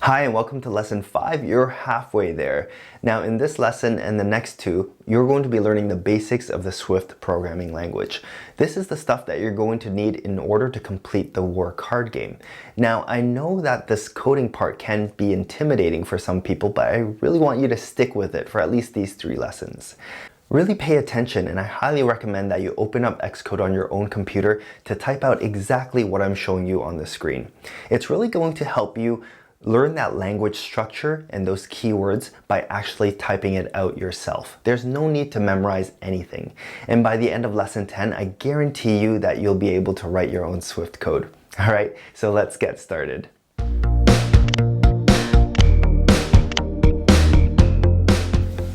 Hi and welcome to lesson 5. You're halfway there. Now in this lesson and the next two, you're going to be learning the basics of the Swift programming language. This is the stuff that you're going to need in order to complete the work hard game. Now I know that this coding part can be intimidating for some people, but I really want you to stick with it for at least these 3 lessons. Really pay attention, and I highly recommend that you open up Xcode on your own computer to type out exactly what I'm showing you on the screen. It's really going to help you learn that language structure and those keywords by actually typing it out yourself. There's no need to memorize anything. And by the end of lesson 10, I guarantee you that you'll be able to write your own Swift code. All right, so let's get started.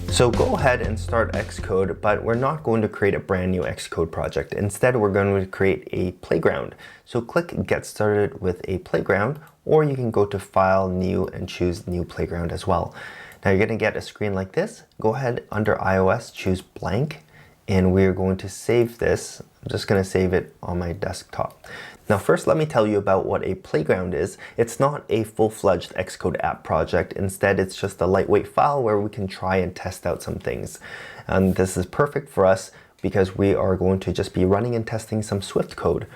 So go ahead and start Xcode, but we're not going to create a brand new Xcode project. Instead, we're going to create a playground. So click Get Started with a Playground, or you can go to File, New, and choose New Playground as well. Now you're going to get a screen like this. Go ahead under iOS, choose Blank, and we're going to save this. I'm just going to save it on my desktop. Now first, let me tell you about what a playground is. It's not a full-fledged Xcode app project. Instead, it's just a lightweight file where we can try and test out some things. And this is perfect for us because we are going to just be running and testing some Swift code.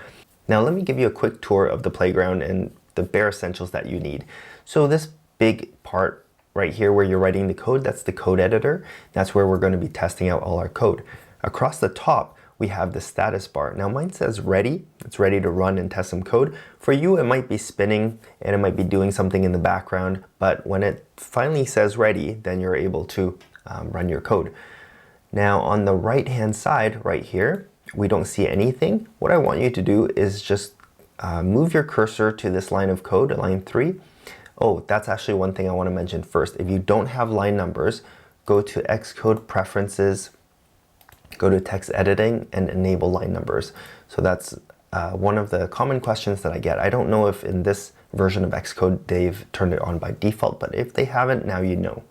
Now let me give you a quick tour of the playground and the bare essentials that you need. So this big part right here where you're writing the code, that's the code editor. That's where we're going to be testing out all our code. Across the top, we have the status bar. Now mine says ready. It's ready to run and test some code. For you, it might be spinning and it might be doing something in the background, but when it finally says ready, then you're able to run your code. Now on the right hand side right here, we don't see anything. What I want you to do is just move your cursor to this line of code, line 3. Oh, that's actually one thing I want to mention first. If you don't have line numbers, go to Xcode Preferences, go to text editing, and enable line numbers. So that's one of the common questions that I get. I don't know if in this version of Xcode they've turned it on by default, but if they haven't, now you know.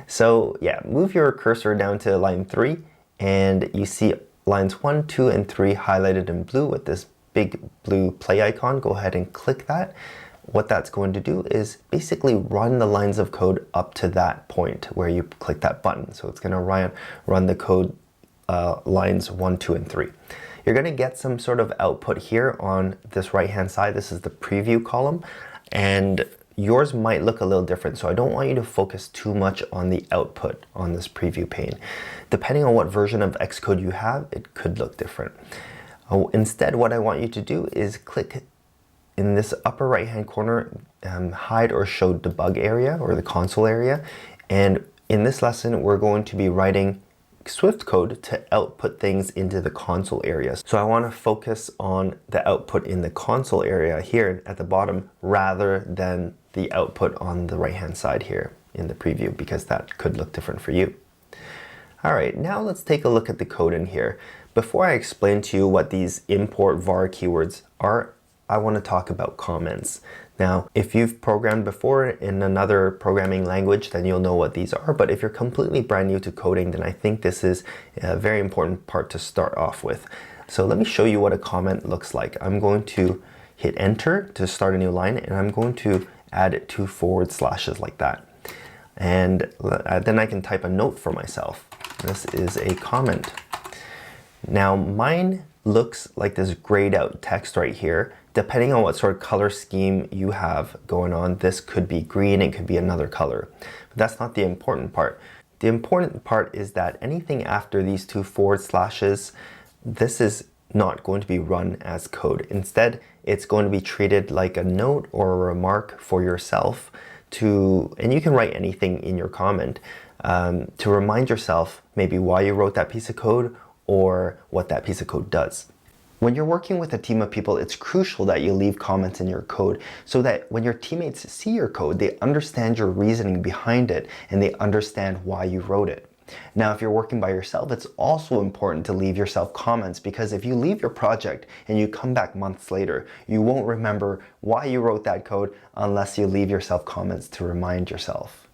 So yeah, move your cursor down to line 3 and you see lines 1, 2, and 3 highlighted in blue with this big blue play icon. Go ahead and click that. What that's going to do is basically run the lines of code up to that point where you click that button. So it's going to run the code lines 1, 2, and 3. You're going to get some sort of output here on this right hand side. This is the preview column, and yours might look a little different. So I don't want you to focus too much on the output on this preview pane. Depending on what version of Xcode you have, it could look different. Instead, what I want you to do is click in this upper right hand corner, hide or show debug area or the console area. And in this lesson, we're going to be writing Swift code to output things into the console area. So I want to focus on the output in the console area here at the bottom rather than the output on the right hand side here in the preview, because that could look different for you. All right, now let's take a look at the code in here. Before I explain to you what these import var keywords are, I want to talk about comments. Now, if you've programmed before in another programming language, then you'll know what these are. But if you're completely brand new to coding, then I think this is a very important part to start off with. So let me show you what a comment looks like. I'm going to hit enter to start a new line, and I'm going to add 2 forward slashes like that. And then I can type a note for myself. This is a comment. Now mine looks like this grayed out text right here. Depending on what sort of color scheme you have going on, this could be green, it could be another color. But that's not the important part. The important part is that anything after these 2 forward slashes, this is not going to be run as code. Instead, it's going to be treated like a note or a remark for yourself and you can write anything in your comment to remind yourself maybe why you wrote that piece of code or what that piece of code does. When you're working with a team of people, it's crucial that you leave comments in your code so that when your teammates see your code, they understand your reasoning behind it and they understand why you wrote it. Now, if you're working by yourself, it's also important to leave yourself comments, because if you leave your project and you come back months later, you won't remember why you wrote that code unless you leave yourself comments to remind yourself.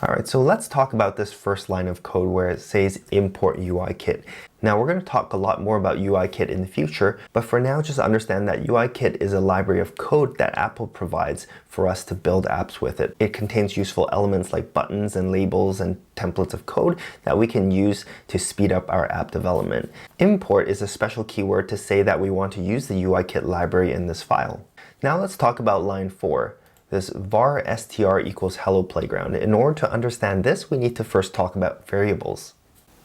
All right, so let's talk about this first line of code where it says import UIKit. Now we're going to talk a lot more about UIKit in the future, but for now just understand that UIKit is a library of code that Apple provides for us to build apps with it. It contains useful elements like buttons and labels and templates of code that we can use to speed up our app development. Import is a special keyword to say that we want to use the UIKit library in this file. Now let's talk about line 4. This var str equals hello playground. In order to understand this, we need to first talk about variables.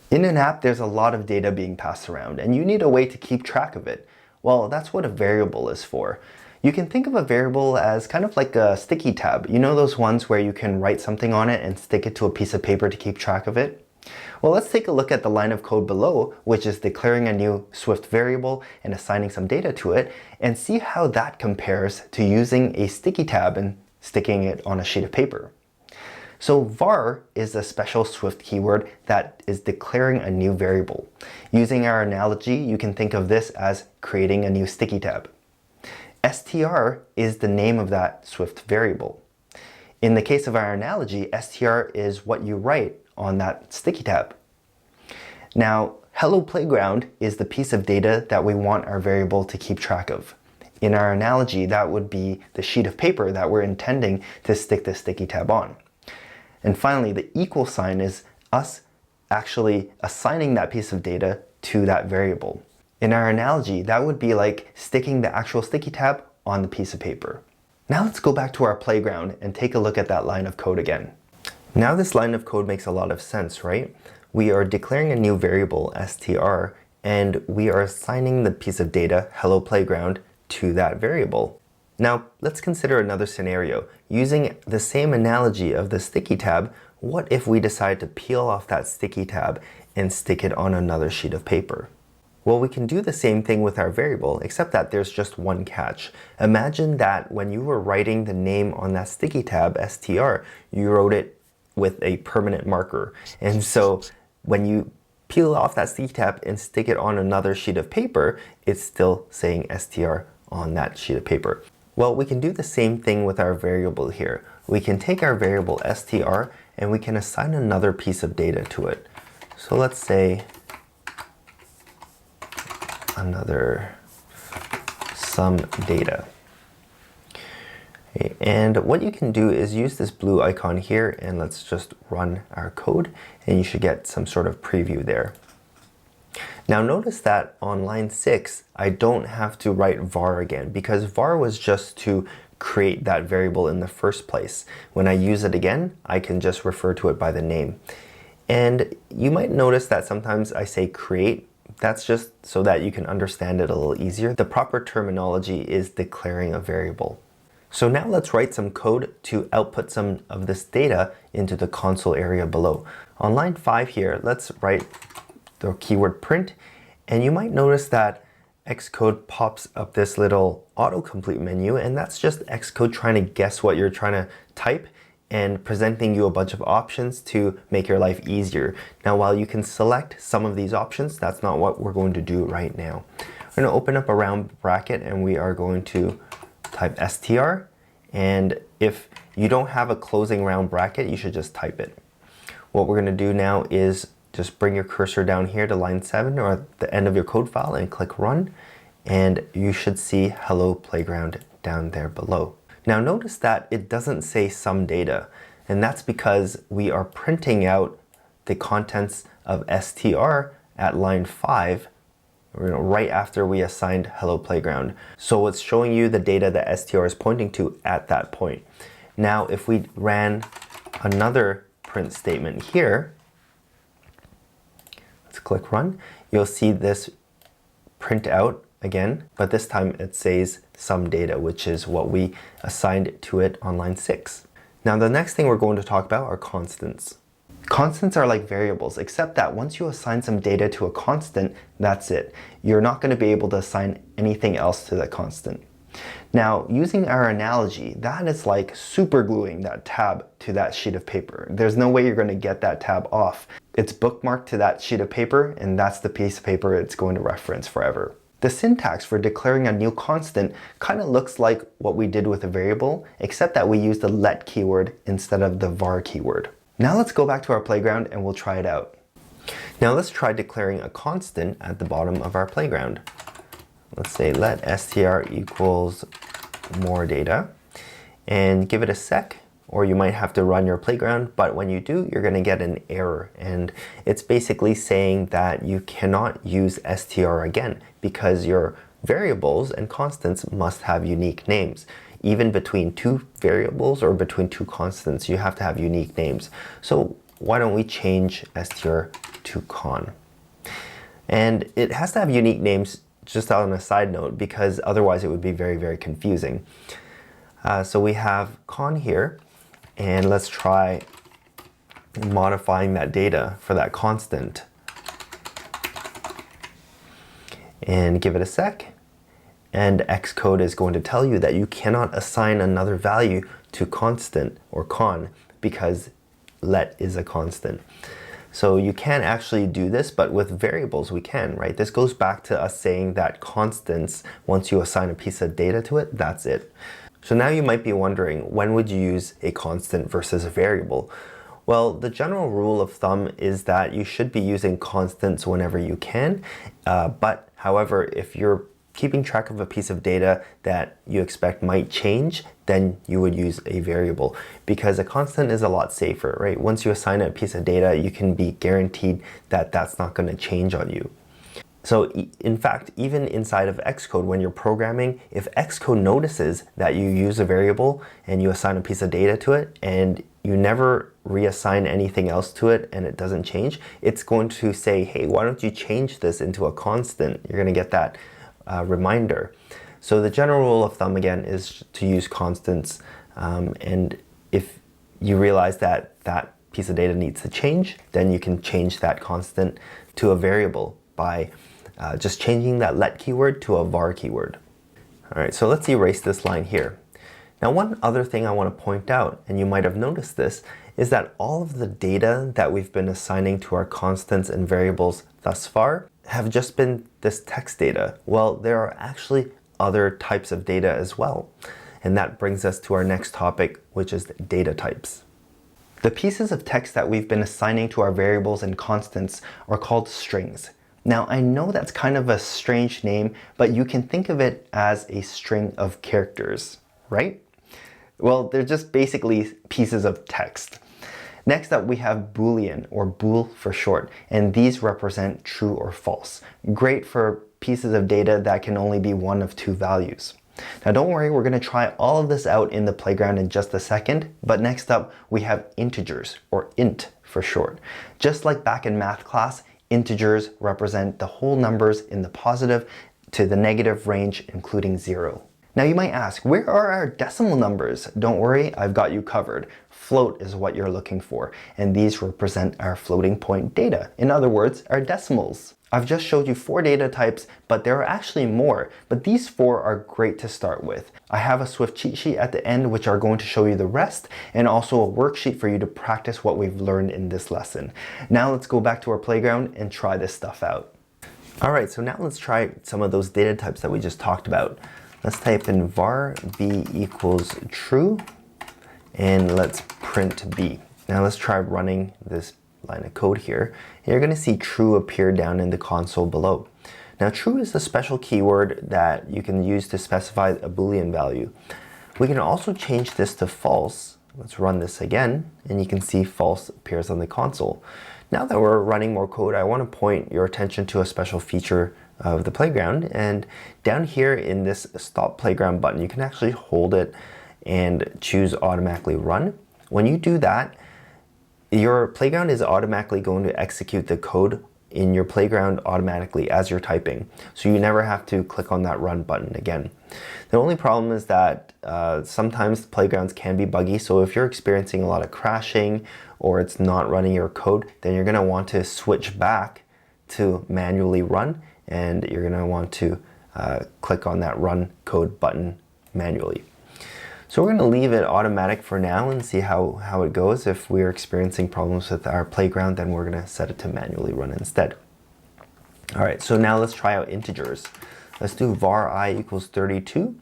In an app, there's a lot of data being passed around, and you need a way to keep track of it. Well, that's what a variable is for. You can think of a variable as kind of like a sticky tab. You know those ones where you can write something on it and stick it to a piece of paper to keep track of it? Well, let's take a look at the line of code below, which is declaring a new Swift variable and assigning some data to it, and see how that compares to using a sticky tab and sticking it on a sheet of paper. So var is a special Swift keyword that is declaring a new variable. Using our analogy, you can think of this as creating a new sticky tab. str is the name of that Swift variable. In the case of our analogy, str is what you write on that sticky tab. Now, hello playground is the piece of data that we want our variable to keep track of. In our analogy, that would be the sheet of paper that we're intending to stick the sticky tab on. And finally, the equal sign is us actually assigning that piece of data to that variable. In our analogy, that would be like sticking the actual sticky tab on the piece of paper. Now let's go back to our playground and take a look at that line of code again. Now this line of code makes a lot of sense, right? We are declaring a new variable, str, and we are assigning the piece of data, hello playground, to that variable. Now let's consider another scenario. Using the same analogy of the sticky tab, what if we decide to peel off that sticky tab and stick it on another sheet of paper? Well, we can do the same thing with our variable, except that there's just one catch. Imagine that when you were writing the name on that sticky tab, str, you wrote it with a permanent marker. And so when you peel off that sticky tab and stick it on another sheet of paper, it's still saying str on that sheet of paper. Well, we can do the same thing with our variable here. We can take our variable str and we can assign another piece of data to it. So let's say another some data. Okay, and what you can do is use this blue icon here, and let's just run our code, and you should get some sort of preview there. Now notice that on line 6, I don't have to write var again, because var was just to create that variable in the first place. When I use it again, I can just refer to it by the name. And you might notice that sometimes I say create. That's just so that you can understand it a little easier. The proper terminology is declaring a variable. So now let's write some code to output some of this data into the console area below. On line 5 here, let's write the keyword print, and you might notice that Xcode pops up this little autocomplete menu, and that's just Xcode trying to guess what you're trying to type and presenting you a bunch of options to make your life easier. Now, while you can select some of these options, that's not what we're going to do right now. We're going to open up a round bracket and we are going to type str, and if you don't have a closing round bracket, you should just type it. What we're going to do now is just bring your cursor down here to line 7 or at the end of your code file and click run, and you should see hello playground down there below. Now notice that it doesn't say some data, and that's because we are printing out the contents of str at line 5 right after we assigned hello playground. So it's showing you the data that str is pointing to at that point. Now if we ran another print statement here, let's click run, you'll see this print out again, but this time it says some data, which is what we assigned to it on line 6. Now the next thing we're going to talk about are constants. Constants are like variables, except that once you assign some data to a constant, that's it. You're not going to be able to assign anything else to that constant. Now, using our analogy, that is like super gluing that tab to that sheet of paper. There's no way you're going to get that tab off. It's bookmarked to that sheet of paper, and that's the piece of paper it's going to reference forever. The syntax for declaring a new constant kind of looks like what we did with a variable, except that we used the let keyword instead of the var keyword. Now let's go back to our playground and we'll try it out. Now let's try declaring a constant at the bottom of our playground. Let's say let str equals more data and give it a sec, or you might have to run your playground, but when you do, you're gonna get an error. And it's basically saying that you cannot use str again because your variables and constants must have unique names. Even between two variables or between two constants, you have to have unique names. So why don't we change str to con? And it has to have unique names, just on a side note, because otherwise it would be very, very confusing. So we have con here, and let's try modifying that data for that constant. And give it a sec. And Xcode is going to tell you that you cannot assign another value to constant or con because let is a constant. So you can't actually do this, but with variables we can, right? This goes back to us saying that constants, once you assign a piece of data to it, that's it. So now you might be wondering, when would you use a constant versus a variable? Well, the general rule of thumb is that you should be using constants whenever you can, but however, if you're keeping track of a piece of data that you expect might change, then you would use a variable because a constant is a lot safer, right? Once you assign a piece of data, you can be guaranteed that that's not going to change on you. So in fact, even inside of Xcode, when you're programming, if Xcode notices that you use a variable and you assign a piece of data to it and you never reassign anything else to it and it doesn't change, it's going to say, hey, why don't you change this into a constant? You're going to get that reminder. So the general rule of thumb again is to use constants, and if you realize that that piece of data needs to change, then you can change that constant to a variable by just changing that let keyword to a var keyword. All right, so let's erase this line here. Now one other thing I want to point out, and you might have noticed this, is that all of the data that we've been assigning to our constants and variables thus far have just been this text data. Well, there are actually other types of data as well. And that brings us to our next topic, which is data types. The pieces of text that we've been assigning to our variables and constants are called strings. Now, I know that's kind of a strange name, but you can think of it as a string of characters, right? Well, they're just basically pieces of text. Next up, we have Boolean, or bool for short, and these represent true or false. Great for pieces of data that can only be one of two values. Now don't worry, we're going to try all of this out in the playground in just a second, but next up we have integers, or int for short. Just like back in math class, integers represent the whole numbers in the positive to the negative range, including 0. Now you might ask, where are our decimal numbers? Don't worry, I've got you covered. Float is what you're looking for, and these represent our floating point data. In other words, our decimals. I've just showed you 4 data types, but there are actually more, but these 4 are great to start with. I have a Swift cheat sheet at the end which are going to show you the rest, and also a worksheet for you to practice what we've learned in this lesson. Now let's go back to our playground and try this stuff out. Alright, so now let's try some of those data types that we just talked about. Let's type in var b equals true, and let's print b. Now let's try running this line of code here. And you're going to see true appear down in the console below. Now true is a special keyword that you can use to specify a Boolean value. We can also change this to false. Let's run this again, and you can see false appears on the console. Now that we're running more code, I want to point your attention to a special feature of the playground, and down here in this stop playground button, you can actually hold it and choose automatically run. When you do that, your playground is automatically going to execute the code in your playground automatically as you're typing, so you never have to click on that run button again. The only problem is that sometimes playgrounds can be buggy, so if you're experiencing a lot of crashing or it's not running your code, then you're going to want to switch back to manually run, and you're going to want to click on that run code button manually. So we're going to leave it automatic for now and see how it goes. If we're experiencing problems with our playground, then we're going to set it to manually run instead. Alright, so now let's try out integers. Let's do var I equals 32.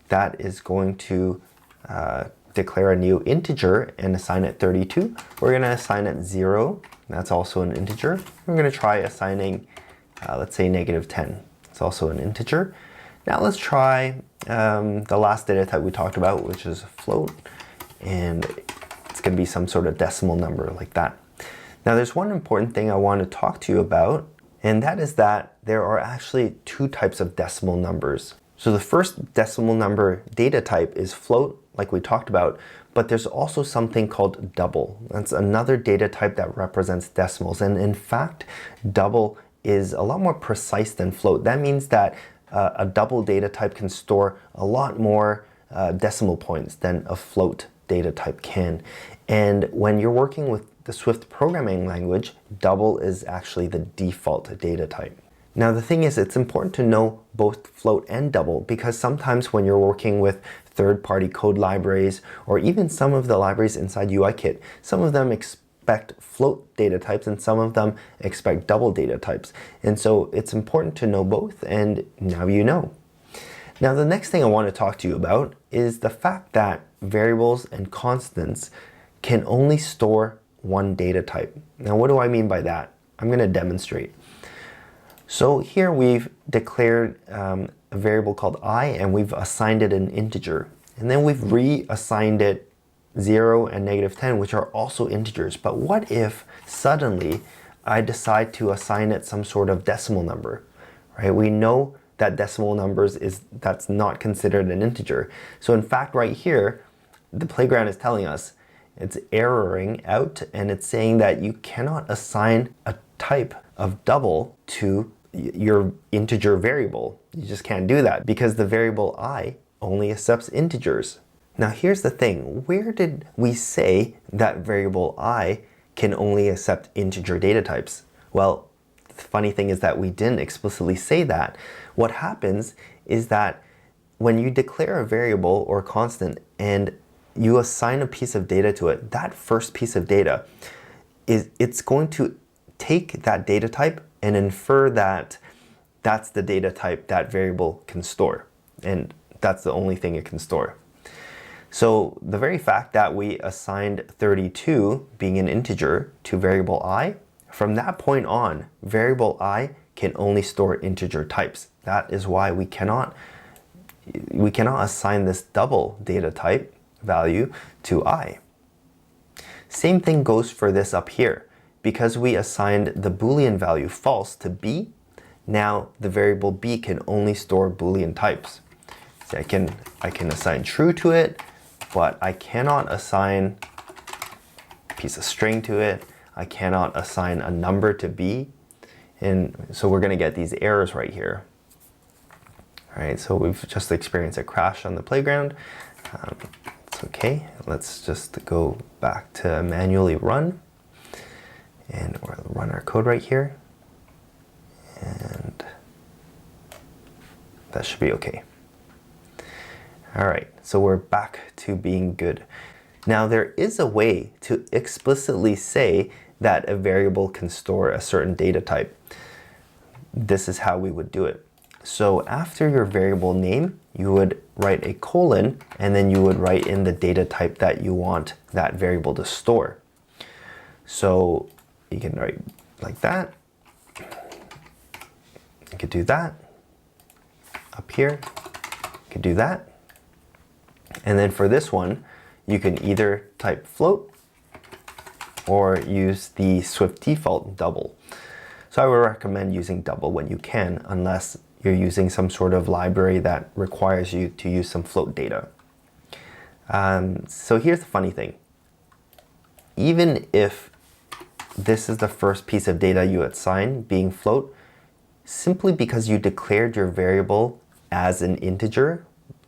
That is going to declare a new integer and assign it 32, we're going to assign it 0. That's also an integer. We're going to try assigning, let's say, -10. It's also an integer. Now let's try the last data type we talked about, which is a float, and it's going to be some sort of decimal number like that. Now there's one important thing I want to talk to you about, and that is that there are actually two types of decimal numbers. So the first decimal number data type is float, like we talked about, but there's also something called double. That's another data type that represents decimals, and in fact, double is a lot more precise than float. That means that a double data type can store a lot more decimal points than a float data type can. And when you're working with the Swift programming language, double is actually the default data type. Now the thing is, it's important to know both float and double, because sometimes when you're working with third-party code libraries, or even some of the libraries inside UIKit, some of them expect float data types and some of them expect double data types. And so it's important to know both, and now you know. Now the next thing I want to talk to you about is the fact that variables and constants can only store one data type. Now what do I mean by that? I'm going to demonstrate. So here we've declared a variable called I, and we've assigned it an integer. And then we've reassigned it 0 and -10, which are also integers. But what if suddenly I decide to assign it some sort of decimal number, right? We know that decimal numbers that's not considered an integer. So in fact, right here, the playground is telling us, it's erroring out, and it's saying that you cannot assign a type of double to your integer variable. You just can't do that because the variable I only accepts integers. Now here's the thing, where did we say that variable I can only accept integer data types? Well, the funny thing is that we didn't explicitly say that. What happens is that when you declare a variable or constant and you assign a piece of data to it, that first piece of data it's going to take that data type and infer that that's the data type that variable can store, and that's the only thing it can store. So the very fact that we assigned 32 being an integer to variable I, from that point on, variable I can only store integer types. That is why we cannot assign this double data type value to I. Same thing goes for this up here. Because we assigned the Boolean value false to B, now the variable B can only store Boolean types. So I can assign true to it, but I cannot assign a piece of string to it. I cannot assign a number to B. And so we're going to get these errors right here. All right, so we've just experienced a crash on the playground. It's okay. Let's just go back to manually run. And we'll run our code right here. And that should be okay. All right, so we're back to being good. Now there is a way to explicitly say that a variable can store a certain data type. This is how we would do it. So after your variable name, you would write a colon, and then you would write in the data type that you want that variable to store. So you can write like that. You could do that. Up here, you could do that. And then for this one, you can either type float or use the Swift default double. So I would recommend using double when you can, unless you're using some sort of library that requires you to use some float data. So here's the funny thing. Even if this is the first piece of data you assign being float, simply because you declared your variable as an integer,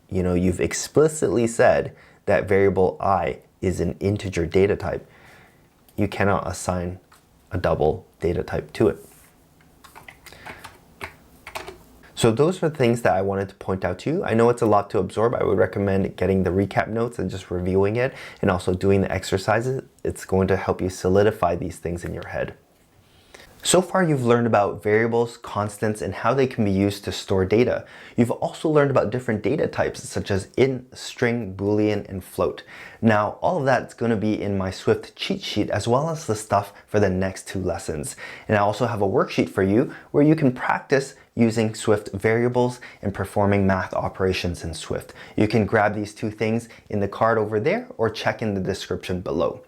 you've explicitly said that variable I is an integer data type, you cannot assign a double data type to it. So those are the things that I wanted to point out to you. I know it's a lot to absorb. I would recommend getting the recap notes and just reviewing it, and also doing the exercises. It's going to help you solidify these things in your head. So far, you've learned about variables, constants, and how they can be used to store data. You've also learned about different data types such as int, string, boolean, and float. Now, all of that's going to be in my Swift cheat sheet as well as the stuff for the next 2 lessons. And I also have a worksheet for you where you can practice using Swift variables and performing math operations in Swift. You can grab these 2 things in the card over there or check in the description below.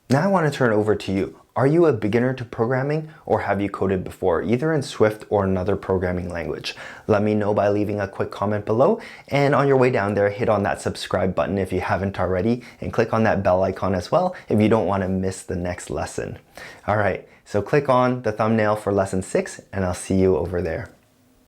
Now I want to turn it over to you. Are you a beginner to programming, or have you coded before, either in Swift or another programming language? Let me know by leaving a quick comment below, and on your way down there, hit on that subscribe button if you haven't already, and click on that bell icon as well if you don't want to miss the next lesson. All right, so click on the thumbnail for lesson 6, and I'll see you over there.